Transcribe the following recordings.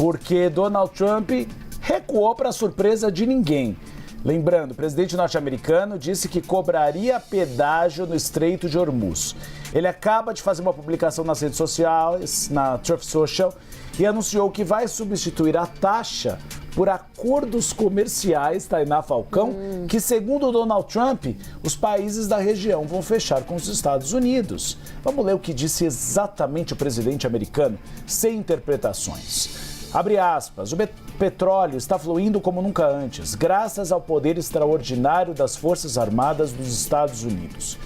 porque Donald Trump recuou para surpresa de ninguém. Lembrando, o presidente norte-americano disse que cobraria pedágio no Estreito de Hormuz. Ele acaba de fazer uma publicação nas redes sociais, na Truth Social, e anunciou que vai substituir a taxa por acordos comerciais, Tainá Falcão, que, segundo Donald Trump, os países da região vão fechar com os Estados Unidos. Vamos ler o que disse exatamente o presidente americano, sem interpretações. Abre aspas, o petróleo está fluindo como nunca antes, graças ao poder extraordinário das Forças Armadas dos Estados Unidos.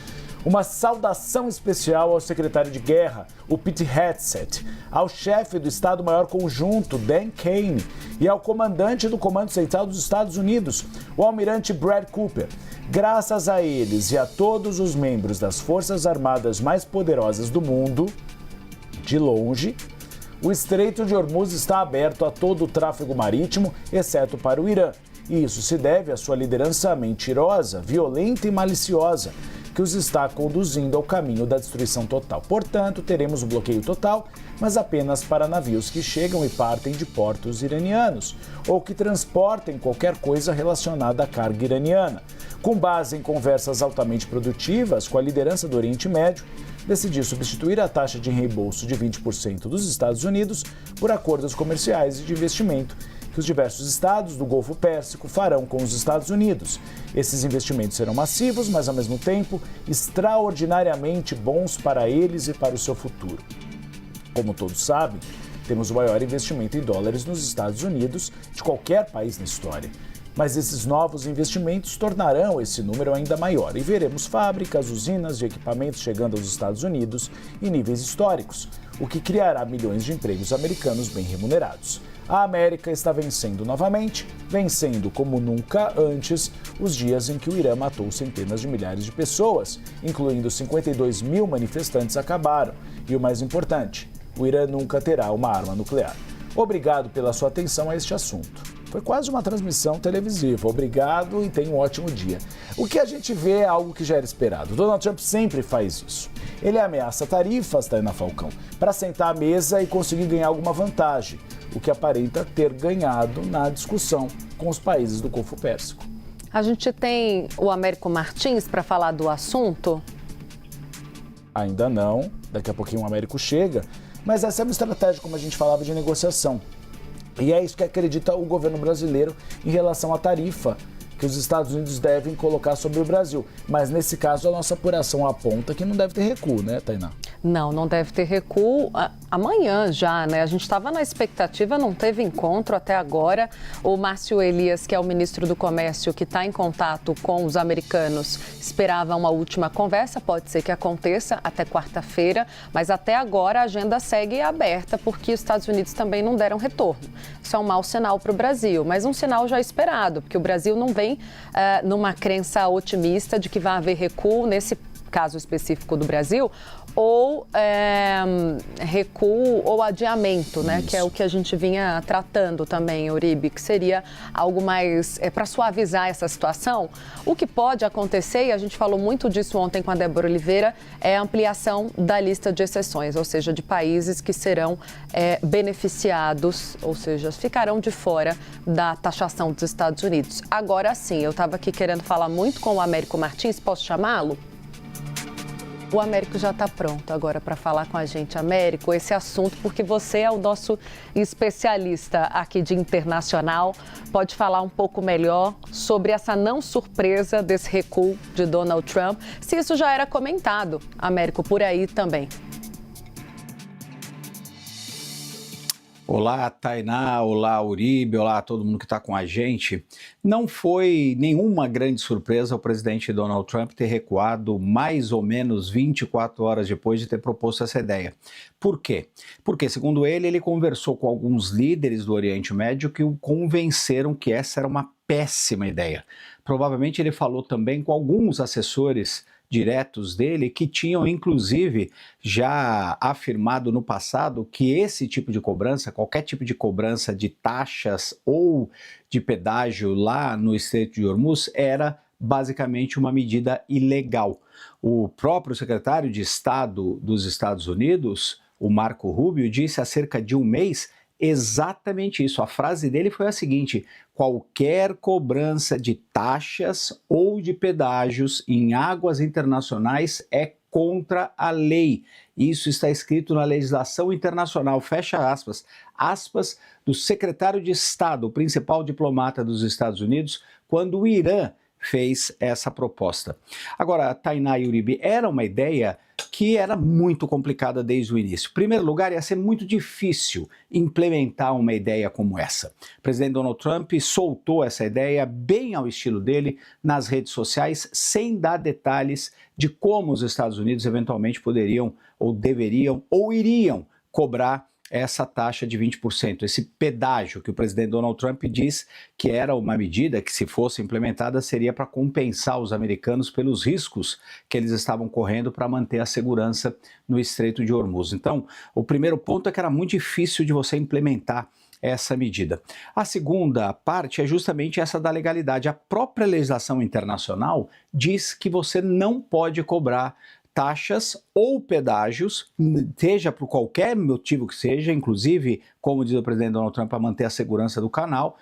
Uma saudação especial ao secretário de Guerra, o Pete Hegseth, ao chefe do Estado-Maior Conjunto, Dan Kane, e ao comandante do Comando Central dos Estados Unidos, o almirante Brad Cooper. Graças a eles e a todos os membros das Forças Armadas mais poderosas do mundo, de longe, o Estreito de Hormuz está aberto a todo o tráfego marítimo, exceto para o Irã. E isso se deve à sua liderança mentirosa, violenta e maliciosa, que os está conduzindo ao caminho da destruição total. Portanto, teremos um bloqueio total, mas apenas para navios que chegam e partem de portos iranianos, ou que transportem qualquer coisa relacionada à carga iraniana. Com base em conversas altamente produtivas com a liderança do Oriente Médio, decidiu substituir a taxa de reembolso de 20% dos Estados Unidos por acordos comerciais e de investimento que os diversos estados do Golfo Pérsico farão com os Estados Unidos. Esses investimentos serão massivos, mas ao mesmo tempo extraordinariamente bons para eles e para o seu futuro. Como todos sabem, temos o maior investimento em dólares nos Estados Unidos de qualquer país na história. Mas esses novos investimentos tornarão esse número ainda maior e veremos fábricas, usinas de equipamentos chegando aos Estados Unidos em níveis históricos, o que criará milhões de empregos americanos bem remunerados. A América está vencendo novamente, vencendo como nunca antes os dias em que o Irã matou centenas de milhares de pessoas, incluindo 52 mil manifestantes acabaram. E o mais importante, o Irã nunca terá uma arma nuclear. Obrigado pela sua atenção a este assunto. Foi quase uma transmissão televisiva. Obrigado e tenha um ótimo dia. O que a gente vê é algo que já era esperado. Donald Trump sempre faz isso. Ele ameaça tarifas, Tainá Falcão, para sentar à mesa e conseguir ganhar alguma vantagem, o que aparenta ter ganhado na discussão com os países do Golfo Pérsico. A gente tem o Américo Martins para falar do assunto? Ainda não. Daqui a pouquinho o Américo chega. Mas essa é uma estratégia, como a gente falava, de negociação. E é isso que acredita o governo brasileiro em relação à tarifa que os Estados Unidos devem colocar sobre o Brasil. Mas, nesse caso, a nossa apuração aponta que não deve ter recuo, né, Tainá? Não deve ter recuo amanhã já, né? A gente estava na expectativa, não teve encontro até agora. O Márcio Elias, que é o ministro do Comércio, que está em contato com os americanos, esperava uma última conversa. Pode ser que aconteça até quarta-feira, mas até agora a agenda segue aberta, porque os Estados Unidos também não deram retorno. Isso é um mau sinal para o Brasil, mas um sinal já esperado, porque o Brasil não vem numa crença otimista de que vai haver recuo nesse caso específico do Brasil, ou recuo ou adiamento, né? Isso. Que é o que a gente vinha tratando também, Uribe, que seria algo mais para suavizar essa situação. O que pode acontecer, e a gente falou muito disso ontem com a Débora Oliveira, é a ampliação da lista de exceções, ou seja, de países que serão beneficiados, ou seja, ficarão de fora da taxação dos Estados Unidos. Agora sim, eu estava aqui querendo falar muito com o Américo Martins, posso chamá-lo? O Américo já está pronto agora para falar com a gente. Américo, esse assunto, porque você é o nosso especialista aqui de internacional, pode falar um pouco melhor sobre essa não surpresa desse recuo de Donald Trump, se isso já era comentado, Américo, por aí também. Olá, Tainá, olá, Uribe, olá a todo mundo que está com a gente. Não foi nenhuma grande surpresa o presidente Donald Trump ter recuado mais ou menos 24 horas depois de ter proposto essa ideia. Por quê? Porque, segundo ele conversou com alguns líderes do Oriente Médio que o convenceram que essa era uma péssima ideia. Provavelmente ele falou também com alguns assessores diretos dele que tinham inclusive já afirmado no passado que esse tipo de cobrança, qualquer tipo de cobrança de taxas ou de pedágio lá no Estreito de Hormuz era basicamente uma medida ilegal. O próprio secretário de Estado dos Estados Unidos, o Marco Rubio, disse há cerca de um mês exatamente isso. A frase dele foi a seguinte: qualquer cobrança de taxas ou de pedágios em águas internacionais é contra a lei. Isso está escrito na legislação internacional, fecha aspas, aspas do secretário de Estado, o principal diplomata dos Estados Unidos, quando o Irã fez essa proposta. Agora, Tainá e Uribe, era uma ideia que era muito complicada desde o início. Em primeiro lugar, ia ser muito difícil implementar uma ideia como essa. O presidente Donald Trump soltou essa ideia bem ao estilo dele nas redes sociais, sem dar detalhes de como os Estados Unidos eventualmente poderiam, ou deveriam, ou iriam cobrar essa taxa de 20%, esse pedágio que o presidente Donald Trump diz que era uma medida que, se fosse implementada, seria para compensar os americanos pelos riscos que eles estavam correndo para manter a segurança no Estreito de Hormuz. Então, o primeiro ponto é que era muito difícil de você implementar essa medida. A segunda parte é justamente essa da legalidade. A própria legislação internacional diz que você não pode cobrar taxas ou pedágios, seja por qualquer motivo que seja, inclusive, como diz o presidente Donald Trump, para manter a segurança do canal,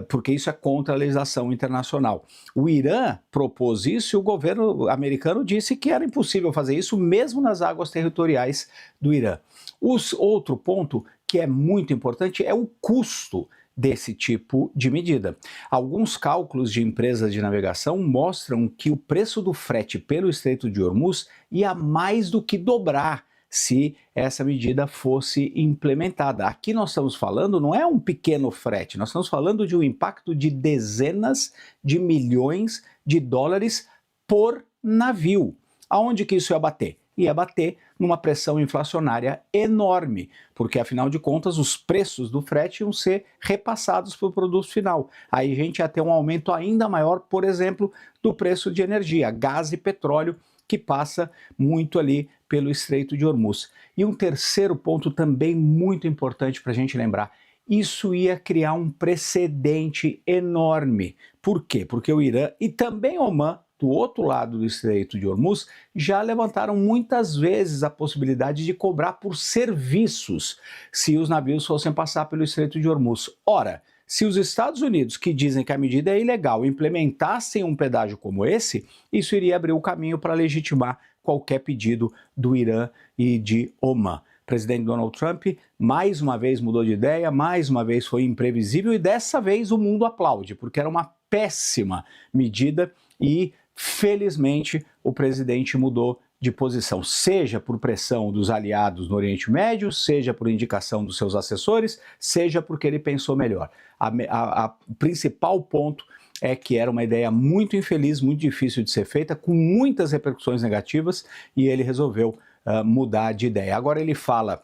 porque isso é contra a legislação internacional. O Irã propôs isso e o governo americano disse que era impossível fazer isso, mesmo nas águas territoriais do Irã. Outro ponto que é muito importante é o custo desse tipo de medida. Alguns cálculos de empresas de navegação mostram que o preço do frete pelo Estreito de Hormuz ia mais do que dobrar se essa medida fosse implementada. Aqui nós estamos falando, não é um pequeno frete, nós estamos falando de um impacto de dezenas de milhões de dólares por navio. Aonde que isso ia bater? Ia bater numa pressão inflacionária enorme, porque afinal de contas os preços do frete iam ser repassados para o produto final. Aí a gente ia ter um aumento ainda maior, por exemplo, do preço de energia, gás e petróleo, que passa muito ali pelo Estreito de Hormuz. E um terceiro ponto também muito importante para a gente lembrar: isso ia criar um precedente enorme. Por quê? Porque o Irã e também Omã, do outro lado do Estreito de Hormuz, já levantaram muitas vezes a possibilidade de cobrar por serviços se os navios fossem passar pelo Estreito de Hormuz. Ora, se os Estados Unidos, que dizem que a medida é ilegal, implementassem um pedágio como esse, isso iria abrir o caminho para legitimar qualquer pedido do Irã e de Omã. O presidente Donald Trump mais uma vez mudou de ideia, mais uma vez foi imprevisível e dessa vez o mundo aplaude, porque era uma péssima medida e, felizmente, o presidente mudou de posição, seja por pressão dos aliados no Oriente Médio, seja por indicação dos seus assessores, seja porque ele pensou melhor. O principal ponto é que era uma ideia muito infeliz, muito difícil de ser feita, com muitas repercussões negativas, e ele resolveu mudar de ideia. Agora ele fala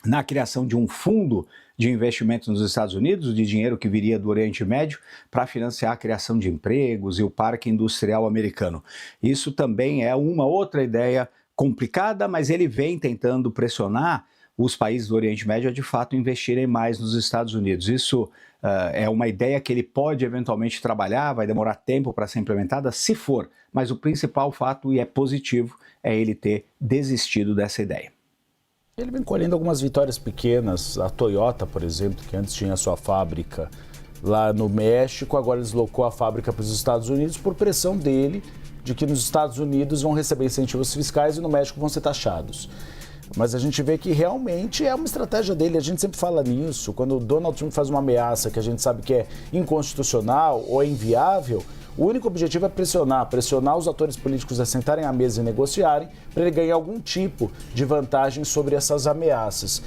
na criação de um fundo de investimento nos Estados Unidos, de dinheiro que viria do Oriente Médio, para financiar a criação de empregos e o parque industrial americano. Isso também é uma outra ideia complicada, mas ele vem tentando pressionar os países do Oriente Médio a de fato investirem mais nos Estados Unidos. Isso é uma ideia que ele pode eventualmente trabalhar, vai demorar tempo para ser implementada, se for, mas o principal fato, e é positivo, é ele ter desistido dessa ideia. Ele vem colhendo algumas vitórias pequenas. A Toyota, por exemplo, que antes tinha sua fábrica lá no México, agora deslocou a fábrica para os Estados Unidos por pressão dele, de que nos Estados Unidos vão receber incentivos fiscais e no México vão ser taxados. Mas a gente vê que realmente é uma estratégia dele, a gente sempre fala nisso. Quando o Donald Trump faz uma ameaça que a gente sabe que é inconstitucional ou é inviável, o único objetivo é pressionar os atores políticos a sentarem à mesa e negociarem para ele ganhar algum tipo de vantagem sobre essas ameaças.